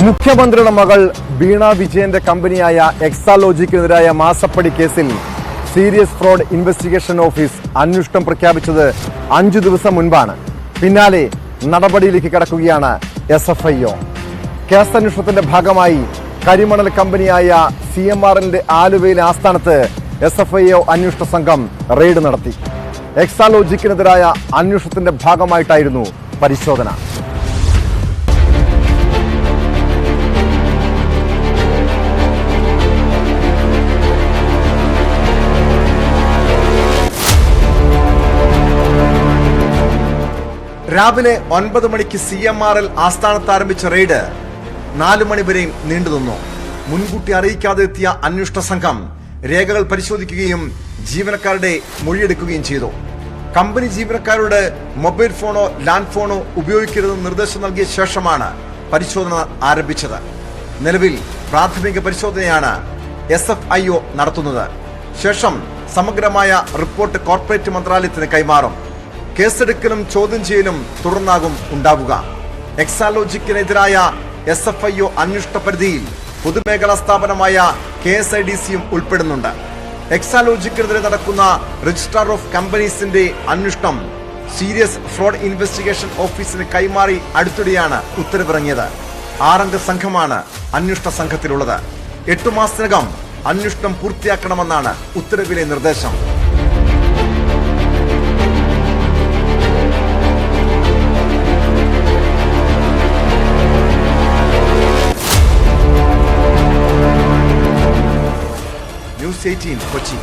മുഖ്യമന്ത്രിയുടെ മകൾ വീണ വിജയന്റെ കമ്പനിയായ എക്സാലോജിക്കിനെതിരായ മാസപ്പടി കേസിൽ സീരിയസ് ഫ്രോഡ് ഇൻവെസ്റ്റിഗേഷൻ ഓഫീസ് അന്വേഷണം പ്രഖ്യാപിച്ചത് 5 ദിവസം മുൻപാണ്. പിന്നാലെ നടപടിയിലേക്ക് കടക്കുകയാണ് SFIO. കേസ് അന്വേഷണത്തിന്റെ ഭാഗമായി കരിമണൽ കമ്പനിയായ CMRLന്റെ ആലുവയിലെ ആസ്ഥാനത്ത് SFIO അന്വേഷണ സംഘം റെയ്ഡ് നടത്തി. എക്സാലോജിക്കിനെതിരായ അന്വേഷണത്തിന്റെ ഭാഗമായിട്ടായിരുന്നു പരിശോധന. രാവിലെ 9 മണിക്ക് CMRL ആസ്ഥാനത്ത് ആരംഭിച്ച റെയ്ഡ് 4 മണി വരെയും നീണ്ടുനിന്നു. മുൻകൂട്ടി അറിയിക്കാതെ എത്തിയ അന്വേഷണ സംഘം രേഖകൾ പരിശോധിക്കുകയും ജീവനക്കാരുടെ മൊഴിയെടുക്കുകയും ചെയ്തു. കമ്പനി ജീവനക്കാരോട് മൊബൈൽ ഫോണോ ലാൻഡ് ഫോണോ ഉപയോഗിക്കരുതെന്ന് നിർദ്ദേശം നൽകിയ ശേഷമാണ് പരിശോധന ആരംഭിച്ചത്. നിലവിൽ പ്രാഥമിക പരിശോധനയാണ് SFIO നടത്തുന്നത്. ശേഷം സമഗ്രമായ റിപ്പോർട്ട് കോർപ്പറേറ്റ് മന്ത്രാലയത്തിന് കൈമാറും. കേസെടുക്കലും ചോദ്യം ചെയ്യലും തുടർന്നാകും ഉണ്ടാവുക. എക്സാലോജിക്കിനെതിരായ SFIO അന്വേഷണ പരിധിയിൽ പൊതുമേഖലാ സ്ഥാപനമായ KSIDCയും ഉൾപ്പെടുന്നുണ്ട്. എക്സാലോജിക്കിനെതിരെ നടക്കുന്ന രജിസ്ട്രാർ ഓഫ് കമ്പനീസിന്റെ അന്വേഷണം സീരിയസ് ഫ്രോഡ് ഇൻവെസ്റ്റിഗേഷൻ ഓഫീസിന് കൈമാറി അടുത്തിടെയാണ് ഉത്തരവിറങ്ങിയത്. 6 അംഗ സംഘമാണ് അന്വേഷണ സംഘത്തിലുള്ളത്. 8 മാസത്തിനകം അന്വേഷണം പൂർത്തിയാക്കണമെന്നാണ് ഉത്തരവിലെ നിർദ്ദേശം. News 18 കൊച്ചി.